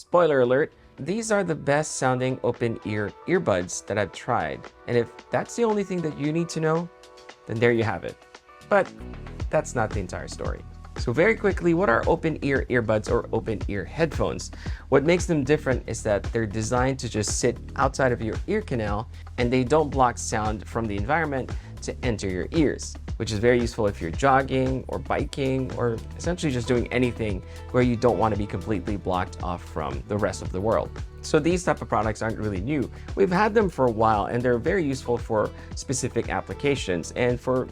Spoiler alert, these are the best sounding open ear earbuds that I've tried. And if that's the only thing that you need to know, then there you have it. But that's not the entire story. So very quickly, what are open ear earbuds or open ear headphones? What makes them different is that they're designed to just sit outside of your ear canal and they don't block sound from the environment to enter your ears, which is very useful if you're jogging or biking or essentially just doing anything where you don't want to be completely blocked off from the rest of the world. So these type of products aren't really new. We've had them for a while and they're very useful for specific applications and for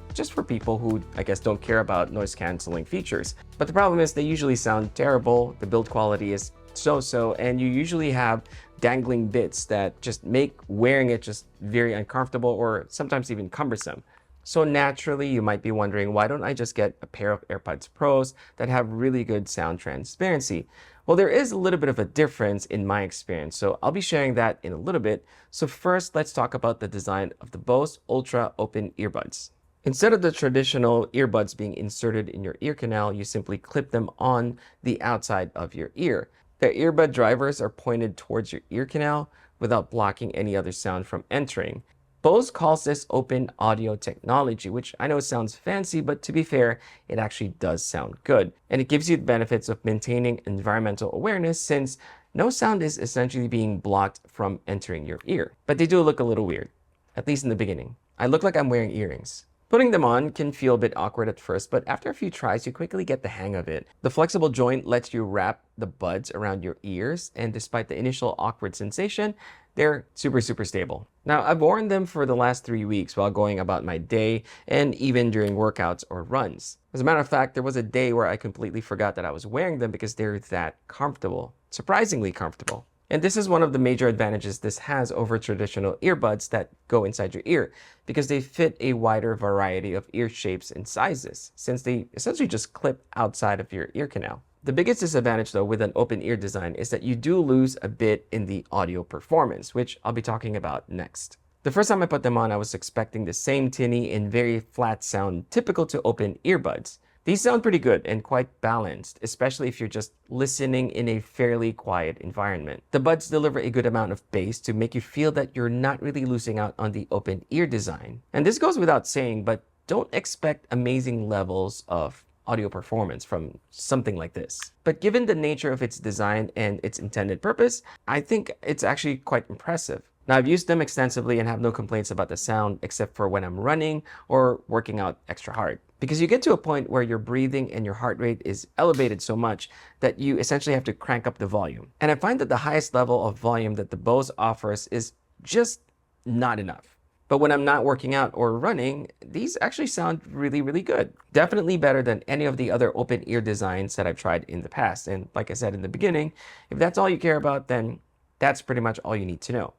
people who, I guess, don't care about noise canceling features. But the problem is they usually sound terrible, the build quality is so-so, and you usually have dangling bits that just make wearing it just very uncomfortable or sometimes even cumbersome. So naturally, you might be wondering, why don't I just get a pair of AirPods Pros that have really good sound transparency? Well, there is a little bit of a difference in my experience, so I'll be sharing that in a little bit. So first, let's talk about the design of the Bose Ultra Open Earbuds. Instead of the traditional earbuds being inserted in your ear canal, you simply clip them on the outside of your ear. The earbud drivers are pointed towards your ear canal without blocking any other sound from entering. Bose calls this open audio technology, which I know sounds fancy, but to be fair, it actually does sound good. And it gives you the benefits of maintaining environmental awareness since no sound is essentially being blocked from entering your ear. But they do look a little weird, at least in the beginning. I look like I'm wearing earrings. Putting them on can feel a bit awkward at first, but after a few tries, you quickly get the hang of it. The flexible joint lets you wrap the buds around your ears, and despite the initial awkward sensation, they're super stable. Now, I've worn them for the last 3 weeks while going about my day and even during workouts or runs. As a matter of fact, there was a day where I completely forgot that I was wearing them because they're that comfortable, surprisingly comfortable. And this is one of the major advantages this has over traditional earbuds that go inside your ear, because they fit a wider variety of ear shapes and sizes, since they essentially just clip outside of your ear canal. The biggest disadvantage, though, with an open ear design is that you do lose a bit in the audio performance, which I'll be talking about next. The first time I put them on, I was expecting the same tinny and very flat sound typical to open earbuds. These sound pretty good and quite balanced, especially if you're just listening in a fairly quiet environment. The buds deliver a good amount of bass to make you feel that you're not really losing out on the open ear design. And this goes without saying, but don't expect amazing levels of audio performance from something like this. But given the nature of its design and its intended purpose, I think it's actually quite impressive. Now, I've used them extensively and have no complaints about the sound except for when I'm running or working out extra hard. Because you get to a point where your breathing and your heart rate is elevated so much that you essentially have to crank up the volume. And I find that the highest level of volume that the Bose offers is just not enough. But when I'm not working out or running, these actually sound really good. Definitely better than any of the other open ear designs that I've tried in the past. And like I said in the beginning, if that's all you care about, then that's pretty much all you need to know.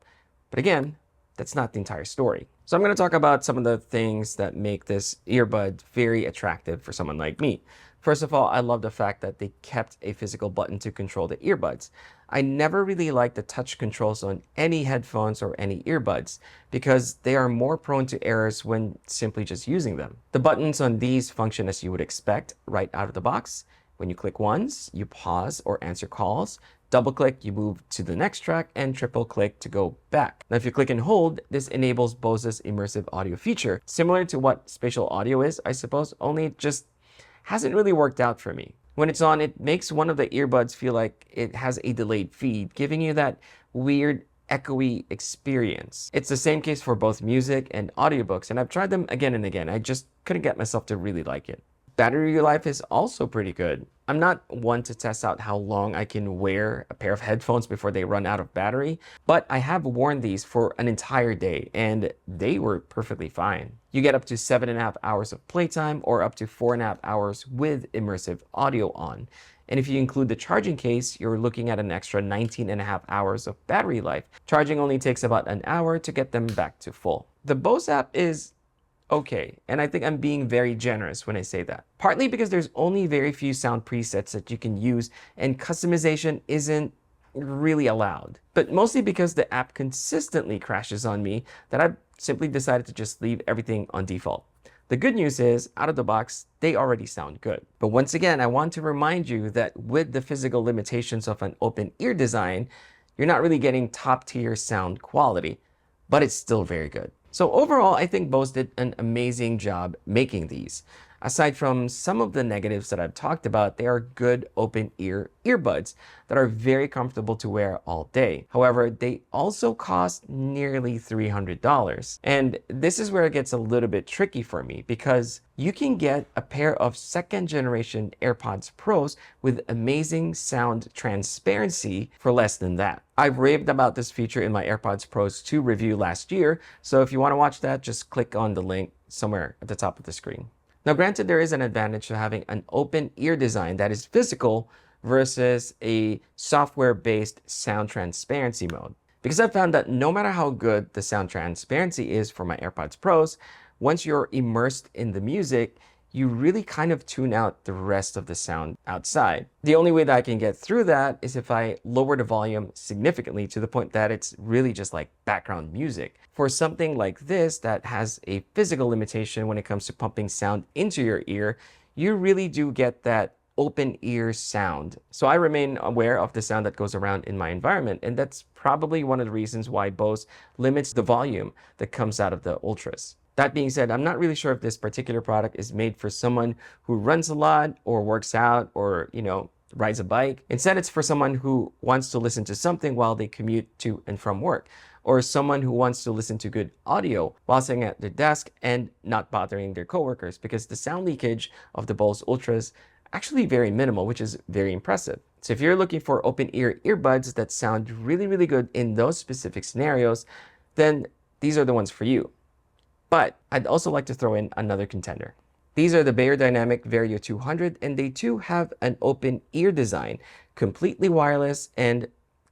But again, that's not the entire story. So I'm going to talk about some of the things that make this earbud very attractive for someone like me. First of all, I love the fact that they kept a physical button to control the earbuds. I never really liked the touch controls on any headphones or any earbuds because they are more prone to errors when simply just using them. The buttons on these function as you would expect right out of the box. When you click once, you pause or answer calls. Double click, you move to the next track, and triple click to go back. Now, if you click and hold, this enables Bose's immersive audio feature, similar to what spatial audio is, I suppose, only it just hasn't really worked out for me. When it's on, it makes one of the earbuds feel like it has a delayed feed, giving you that weird echoey experience. It's the same case for both music and audiobooks, and I've tried them again and again. I just couldn't get myself to really like it. Battery life is also pretty good. I'm not one to test out how long I can wear a pair of headphones before they run out of battery, but I have worn these for an entire day and they were perfectly fine. You get up to 7.5 hours of playtime or up to 4.5 hours with immersive audio on. And if you include the charging case, you're looking at an extra 19.5 hours of battery life. Charging only takes about an hour to get them back to full. The Bose app is okay, and I think I'm being very generous when I say that. Partly because there's only very few sound presets that you can use and customization isn't really allowed. But mostly because the app consistently crashes on me that I've simply decided to just leave everything on default. The good news is, out of the box, they already sound good. But once again, I want to remind you that with the physical limitations of an open ear design, you're not really getting top tier sound quality, but it's still very good. So overall, I think Bose did an amazing job making these. Aside from some of the negatives that I've talked about, they are good open ear earbuds that are very comfortable to wear all day. However, they also cost nearly $300. And this is where it gets a little bit tricky for me, because you can get a pair of second generation AirPods Pros with amazing sound transparency for less than that. I've raved about this feature in my AirPods Pros 2 review last year, so if you want to watch that, just click on the link somewhere at the top of the screen. Now, granted, there is an advantage to having an open ear design that is physical versus a software-based sound transparency mode. Because I've found that no matter how good the sound transparency is for my AirPods Pros, once you're immersed in the music, you really kind of tune out the rest of the sound outside. The only way that I can get through that is if I lower the volume significantly to the point that it's really just like background music. For something like this that has a physical limitation when it comes to pumping sound into your ear, you really do get that open ear sound. So I remain aware of the sound that goes around in my environment, and that's probably one of the reasons why Bose limits the volume that comes out of the Ultras. That being said, I'm not really sure if this particular product is made for someone who runs a lot or works out or, rides a bike. Instead, it's for someone who wants to listen to something while they commute to and from work, or someone who wants to listen to good audio while sitting at their desk and not bothering their coworkers, because the sound leakage of the Bose Ultras actually very minimal, which is very impressive. So if you're looking for open ear earbuds that sound really, really good in those specific scenarios, then these are the ones for you. But I'd also like to throw in another contender. These are the Beyerdynamic Vario 200, and they too have an open ear design, completely wireless and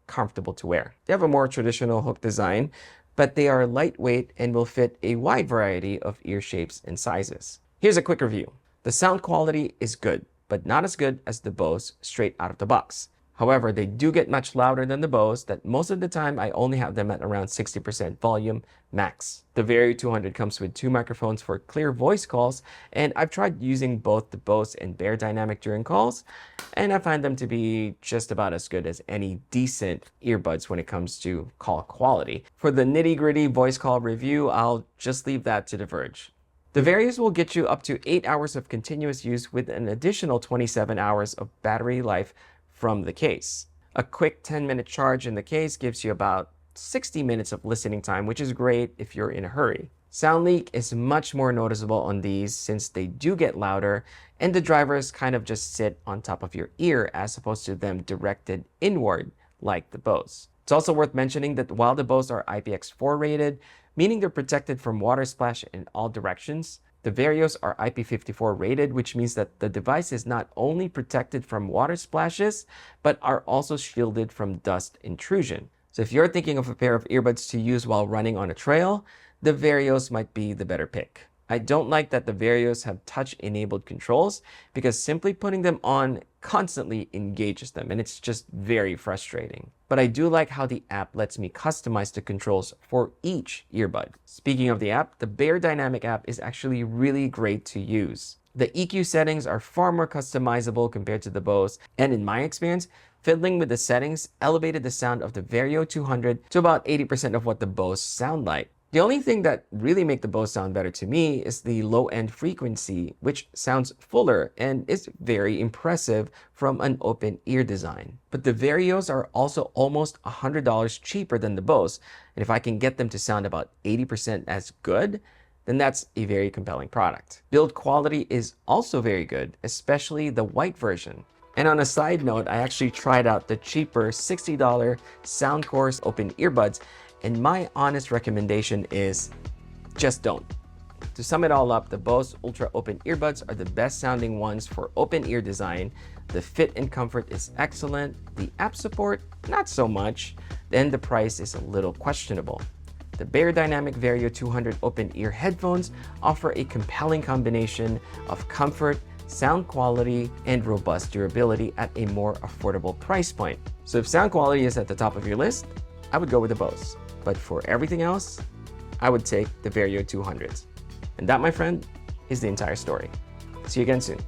comfortable to wear. They have a more traditional hook design, but they are lightweight and will fit a wide variety of ear shapes and sizes. Here's a quick review. The sound quality is good, but not as good as the Bose straight out of the box. However, they do get much louder than the Bose that most of the time I only have them at around 60% volume max. The Vario 200 comes with 2 microphones for clear voice calls, and I've tried using both the Bose and Beyerdynamic during calls, and I find them to be just about as good as any decent earbuds when it comes to call quality. For the nitty-gritty voice call review, I'll just leave that to The Verge. The Varios will get you up to 8 hours of continuous use with an additional 27 hours of battery life from the case. A quick 10-minute charge in the case gives you about 60 minutes of listening time, which is great if you're in a hurry. Sound leak is much more noticeable on these since they do get louder and the drivers kind of just sit on top of your ear as opposed to them directed inward like the Bose. It's also worth mentioning that while the Bose are IPX4 rated, meaning they're protected from water splash in all directions, the Varios are IP54 rated, which means that the device is not only protected from water splashes, but are also shielded from dust intrusion. So if you're thinking of a pair of earbuds to use while running on a trail, the Varios might be the better pick. I don't like that the Varios have touch-enabled controls because simply putting them on constantly engages them, and it's just very frustrating. But I do like how the app lets me customize the controls for each earbud. Speaking of the app, the Beyerdynamic app is actually really great to use. The EQ settings are far more customizable compared to the Bose, and in my experience, fiddling with the settings elevated the sound of the Vario 200 to about 80% of what the Bose sound like. The only thing that really make the Bose sound better to me is the low-end frequency, which sounds fuller and is very impressive from an open ear design. But the Varios are also almost $100 cheaper than the Bose, and if I can get them to sound about 80% as good, then that's a very compelling product. Build quality is also very good, especially the white version. And on a side note, I actually tried out the cheaper $60 Soundcourse open earbuds, and my honest recommendation is just don't. To sum it all up, the Bose Ultra Open Earbuds are the best sounding ones for open ear design. The fit and comfort is excellent. The app support, not so much. Then the price is a little questionable. The Beyerdynamic Vario 200 open ear headphones offer a compelling combination of comfort, sound quality, and robust durability at a more affordable price point. So if sound quality is at the top of your list, I would go with the Bose. But for everything else, I would take the Vario 200s. And that, my friend, is the entire story. See you again soon.